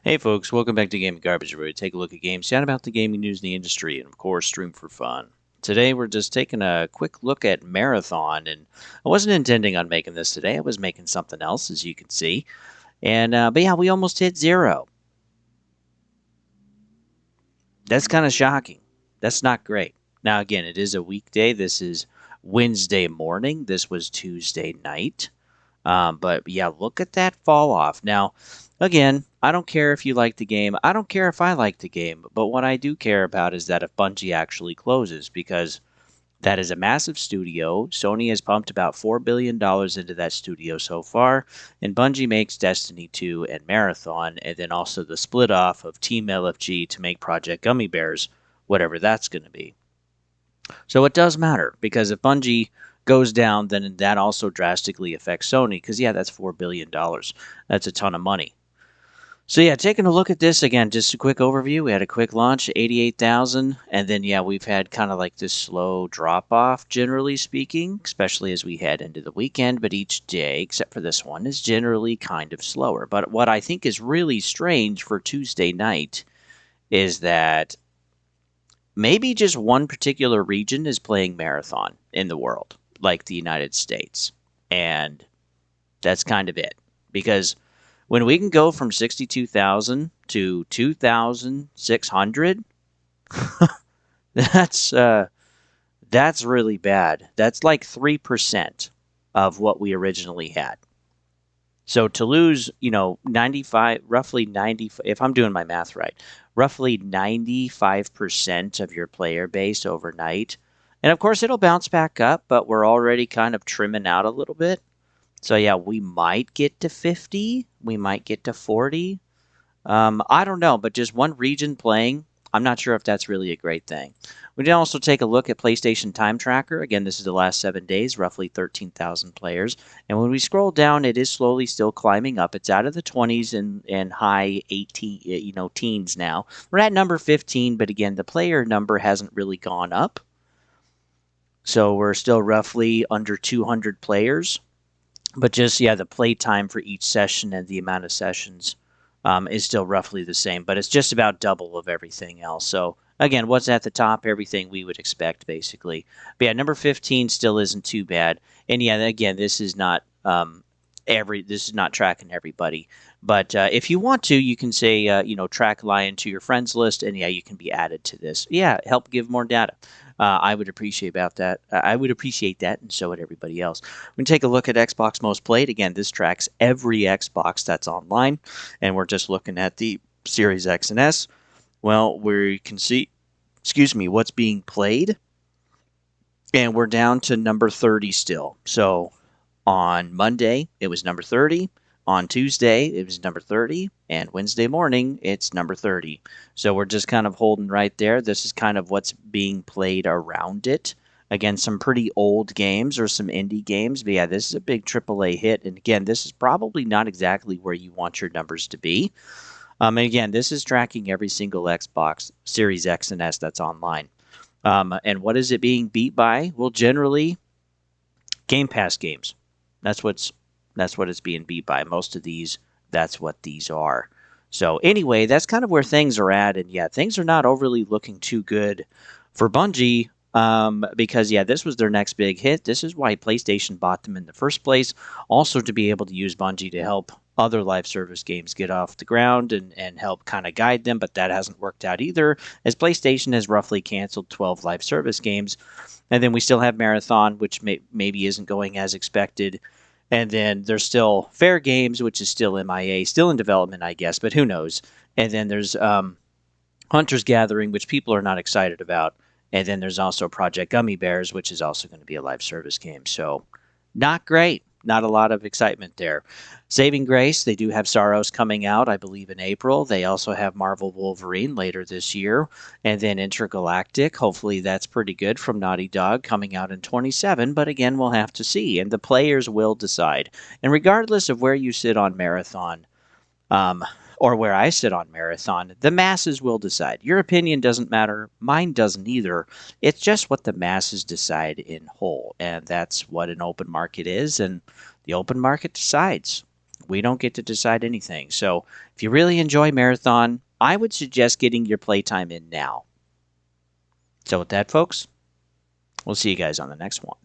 Hey folks, welcome back to Gaming Garbage, where we take a look at games, chat about the gaming news in the industry, and of course, stream for fun. Today we're just taking a quick look at Marathon, and I wasn't intending on making this today. I was making something else, as you can see. But yeah, we almost hit zero. That's kind of shocking. That's not great. Now, again, it is a weekday. This is Wednesday morning. This was Tuesday night. But yeah, look at that fall off. Now, again, I don't care if you like the game. I don't care if I like the game. But what I do care about is that if Bungie actually closes, because that is a massive studio. Sony has pumped about $4 billion into that studio so far. And Bungie makes Destiny 2 and Marathon, and then also the split off of Team LFG to make Project Gummy Bears, whatever that's going to be. So it does matter, because if Bungie goes down, then that also drastically affects Sony, because yeah, that's $4 billion. That's a ton of money. So yeah, taking a look at this again, just a quick overview. We had a quick launch, 88,000, and then yeah, we've had kind of like this slow drop off, generally speaking, especially as we head into the weekend. But each day, except for this one, is generally kind of slower. But what I think is really strange for Tuesday night is that maybe just one particular region is playing Marathon in the world, like the United States. And that's kind of it. Because when we can go from 62,000 to 2,600, that's that's really bad. That's like 3% of what we originally had. So to lose, 95, roughly 90, if I'm doing my math right, roughly 95% of your player base overnight. And of course, it'll bounce back up, but we're already kind of trimming out a little bit. So yeah, we might get to 50, we might get to 40. I don't know, but just one region playing, I'm not sure if that's really a great thing. We did also take a look at PsTimeTracker. Again, this is the last 7 days, roughly 13,000 players. And when we scroll down, it is slowly still climbing up. It's out of the 20s and high 18, teens now. We're at number 15, but again, the player number hasn't really gone up. So we're still roughly under 200 players. But just, yeah, the play time for each session and the amount of sessions is still roughly the same, but it's just about double of everything else. So again, what's at the top? Everything we would expect, basically. But yeah, number 15 still isn't too bad. And yeah, again, this is not this is not tracking everybody. But if you want to, you can say track Lion to your friends list, and yeah, you can be added to this. Yeah, help give more data. I would appreciate about that. I would appreciate that, and so would everybody else. We can take a look at Xbox Most Played. Again, this tracks every Xbox that's online, and we're just looking at the Series X and S. Well, we can see, what's being played, and we're down to number 30 still. So on Monday, it was number 30. On Tuesday, it was number 30. And Wednesday morning, it's number 30. So we're just kind of holding right there. This is kind of what's being played around it. Again, some pretty old games or some indie games. But yeah, this is a big AAA hit. And again, this is probably not exactly where you want your numbers to be. And again, this is tracking every single Xbox Series X and S that's online. And what is it being beat by? Well, generally, Game Pass games. That's what it's being beat by. Most of these, that's what these are. So anyway, that's kind of where things are at, and yeah, things are not overly looking too good for Bungie. Because yeah, this was their next big hit. This is why PlayStation bought them in the first place. Also to be able to use Bungie to help other live service games get off the ground and help kind of guide them, but that hasn't worked out either, as PlayStation has roughly canceled 12 live service games. And then we still have Marathon, which maybe isn't going as expected. And then there's still Fair Games, which is still MIA, still in development, I guess, but who knows. And then there's Hunter's Gathering, which people are not excited about. And then there's also Project Gummy Bears, which is also going to be a live service game. So not great. Not a lot of excitement there. Saving Grace, they do have Sorrows coming out, I believe, in April. They also have Marvel Wolverine later this year. And then Intergalactic, hopefully that's pretty good, from Naughty Dog, coming out in 27. But again, we'll have to see. And the players will decide. And regardless of where you sit on Marathon, or where I sit on Marathon, the masses will decide. Your opinion doesn't matter. Mine doesn't either. It's just what the masses decide in whole. And that's what an open market is. And the open market decides We don't get to decide anything. So if you really enjoy Marathon, I would suggest getting your playtime in now. So with that, folks, we'll see you guys on the next one.